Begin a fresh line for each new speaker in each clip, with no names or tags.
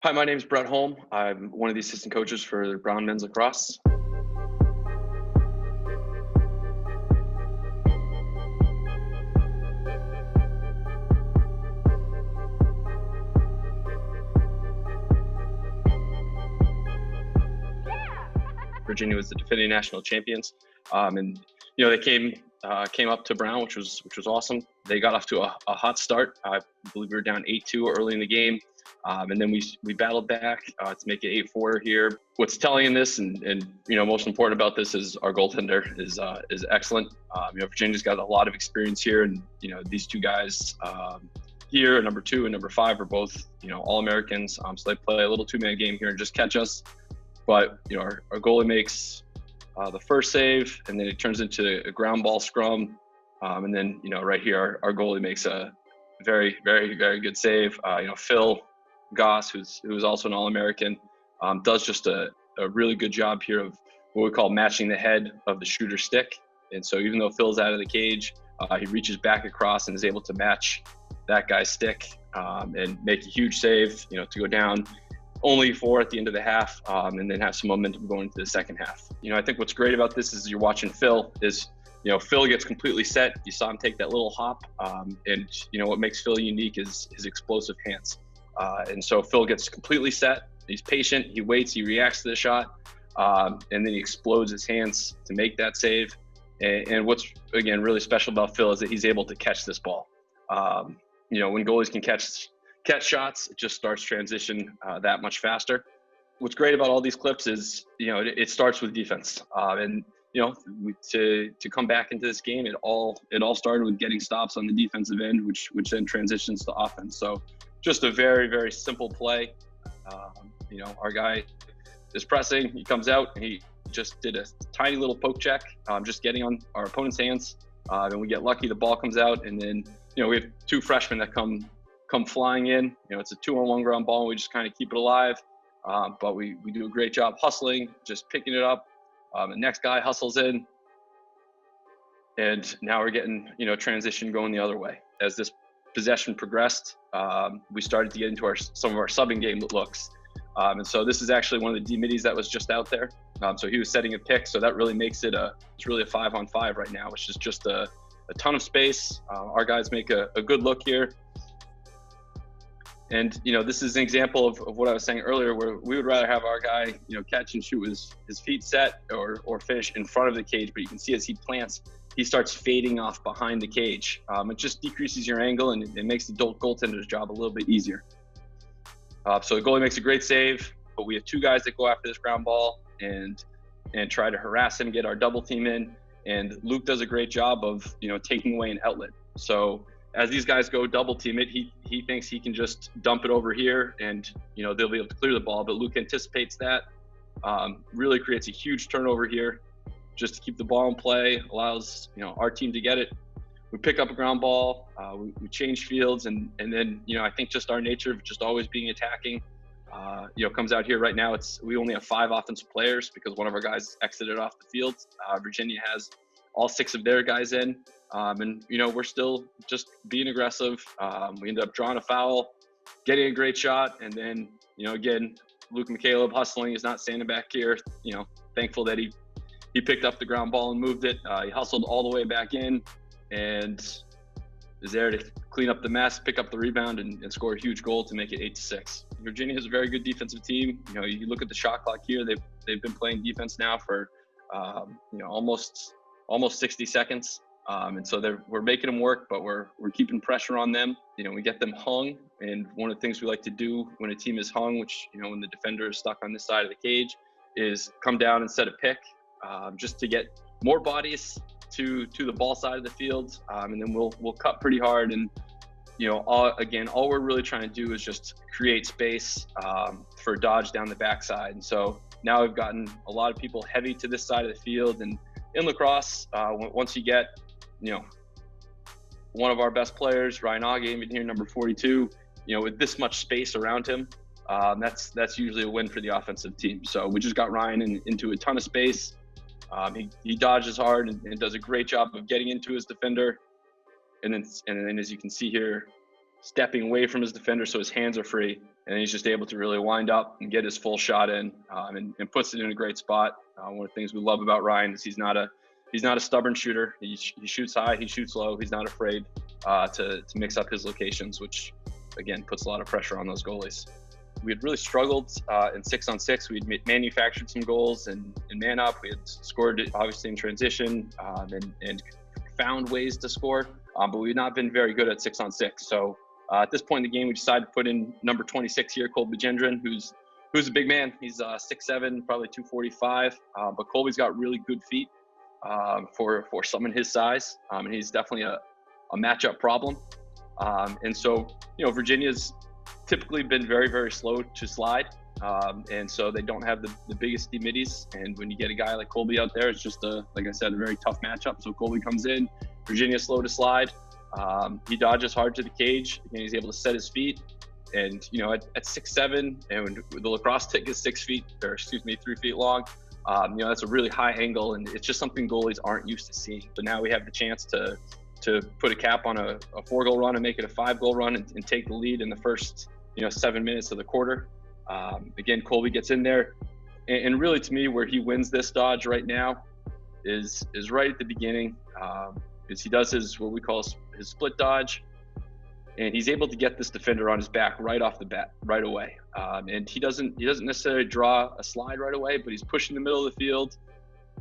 Hi, my name is Brett Holm. I'm one of the assistant coaches for Brown men's lacrosse. Virginia was the defending national champions, and they came up to Brown, which was awesome. They got off to a hot start. I believe we were down 8-2 early in the game, and then we battled back to make it 8-4 here. What's telling in this, and most important about this is our goaltender is excellent. Virginia's got a lot of experience here, and these two guys here, number 2 and number 5, are both All-Americans. So they play a little two-man game here and just catch us. But our goalie makes the first save, and then it turns into a ground ball scrum, and then right here our goalie makes a very, very, very good save. Phil Goss, who's also an All-American, does just a really good job here of what we call matching the head of the shooter's stick. And so even though Phil's out of the cage, he reaches back across and is able to match that guy's stick and make a huge save. To go down only 4 at the end of the half, and then have some momentum going into the second half. I think what's great about this is you're watching Phil is, Phil gets completely set. You saw him take that little hop, and what makes Phil unique is his explosive hands. And so Phil gets completely set. He's patient. He waits. He reacts to the shot, and then he explodes his hands to make that save. And what's again really special about Phil is that he's able to catch this ball. When goalies can catch shots, it just starts transition that much faster. What's great about all these clips is, it starts with defense. And to come back into this game, it all started with getting stops on the defensive end, which then transitions to offense. So just a very, very simple play. Our guy is pressing, he comes out, and he just did a tiny little poke check, just getting on our opponent's hands. And we get lucky, the ball comes out, and then, we have 2 freshmen that come flying in. It's a 2-on-1 ground ball, and we just kind of keep it alive. But we do a great job hustling, just picking it up. The next guy hustles in, and now we're getting, transition going the other way. As this possession progressed, we started to get into some of our subbing game looks. And so this is actually one of the D-middies that was just out there. So he was setting a pick, so that really makes it it's really a 5-on-5 right now, which is just a ton of space. Our guys make a good look here. And, this is an example of what I was saying earlier, where we would rather have our guy, catch and shoot his feet set or finish in front of the cage. But you can see as he plants, he starts fading off behind the cage. It just decreases your angle, and it makes the goaltender's job a little bit easier. So the goalie makes a great save, but we have 2 guys that go after this ground ball and try to harass him, get our double team in. And Luke does a great job of, taking away an outlet. So as these guys go double team it, he thinks he can just dump it over here and, they'll be able to clear the ball. But Luke anticipates that, really creates a huge turnover here just to keep the ball in play, allows, our team to get it. We pick up a ground ball, we change fields, and then, I think just our nature of just always being attacking, comes out here. Right now we only have 5 offensive players because one of our guys exited off the field. Virginia has all 6 of their guys in. And, we're still just being aggressive. We ended up drawing a foul, getting a great shot. And then, again, Luke McCaleb hustling. Is not standing back here, thankful that he picked up the ground ball and moved it. He hustled all the way back in and is there to clean up the mess, pick up the rebound, and score a huge goal to make it 8-6. Virginia has a very good defensive team. You look at the shot clock here. They've been playing defense now for, almost 60 seconds. And so we're making them work, but we're keeping pressure on them. We get them hung. And one of the things we like to do when a team is hung, which, when the defender is stuck on this side of the cage, is come down and set a pick, just to get more bodies to the ball side of the field. And then we'll cut pretty hard. And, all we're really trying to do is just create space for dodge down the backside. And so now we've gotten a lot of people heavy to this side of the field. And in lacrosse, once you get, one of our best players, Ryan Auge, even here, number 42, with this much space around him, that's usually a win for the offensive team. So we just got Ryan into a ton of space. He dodges hard and does a great job of getting into his defender. And then as you can see here, stepping away from his defender so his hands are free, and he's just able to really wind up and get his full shot in, and puts it in a great spot. One of the things we love about Ryan is he's not a stubborn shooter. He shoots high, he shoots low. He's not afraid to mix up his locations, which again puts a lot of pressure on those goalies. We had really struggled in 6-on-6. We had manufactured some goals and man up. We had scored obviously in transition and found ways to score, but we've not been very good at 6-on-6. So at this point in the game, we decided to put in number 26 here, Colby Gendron, who's a big man. He's 6'7", probably 245, but Colby's got really good feet for someone his size, and he's definitely a matchup problem. And so, Virginia's typically been very, very slow to slide, and so they don't have the biggest middies. And when you get a guy like Colby out there, it's just like I said, a very tough matchup. So Colby comes in, Virginia's slow to slide. He dodges hard to the cage, and he's able to set his feet. And at 6'7", and the lacrosse stick is 3 feet long. That's a really high angle, and it's just something goalies aren't used to seeing. So now we have the chance to put a cap on a 4-goal run and make it a 5-goal run and take the lead in the first 7 minutes of the quarter. Again, Colby gets in there, and really to me, where he wins this dodge right now is right at the beginning. Is he does what we call his split dodge, and he's able to get this defender on his back right off the bat, right away. And he doesn't necessarily draw a slide right away, but he's pushing the middle of the field,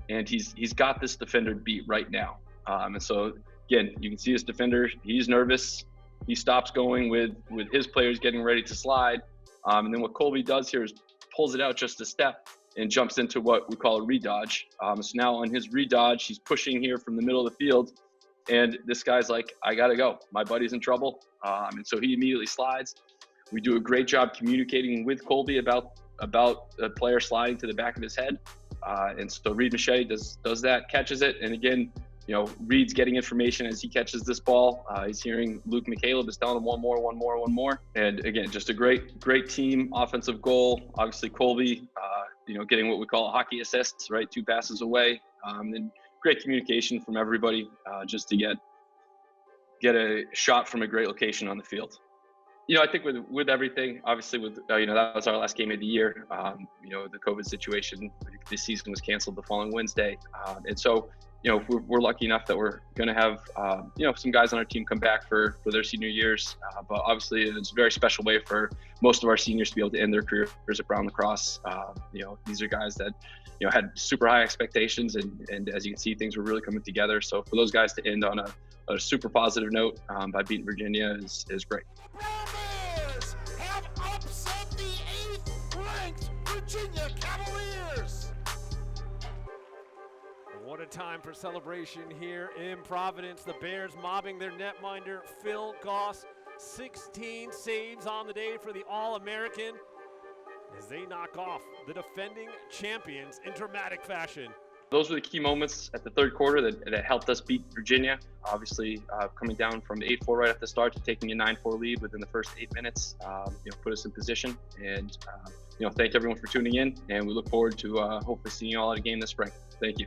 and he's got this defender beat right now. And so again, you can see this defender, he's nervous. He stops going with his players getting ready to slide. And then what Colby does here is pulls it out just a step and jumps into what we call a redodge. So now on his redodge, he's pushing here from the middle of the field. And this guy's like, I got to go. My buddy's in trouble. And so he immediately slides. We do a great job communicating with Colby about a player sliding to the back of his head. And so Reed Machete does that, catches it. And again, Reed's getting information as he catches this ball. He's hearing Luke McCaleb is telling him one more. And again, just a great team offensive goal. Obviously Colby, getting what we call a hockey assist, right? 2 passes away. And great communication from everybody just to get a shot from a great location on the field. I think with everything, obviously that was our last game of the year. The COVID situation, the season was canceled the following Wednesday. And so, we're lucky enough that we're going to have, some guys on our team come back for their senior years. But obviously it's a very special way for most of our seniors to be able to end their careers at Brown Lacrosse. These are guys that, had super high expectations, and as you can see, things were really coming together. So for those guys to end on a super positive note by beating Virginia is great.
Brewers have upset the 8th-ranked Virginia Cavaliers.
What a time for celebration here in Providence. The Bears mobbing their netminder, Phil Goss. 16 saves on the day for the All-American as they knock off the defending champions in dramatic fashion.
Those were the key moments at the third quarter that helped us beat Virginia. Obviously, coming down from 8-4 right at the start to taking a 9-4 lead within the first 8 minutes, put us in position. And, thank everyone for tuning in, and we look forward to hopefully seeing you all at a game this spring. Thank you.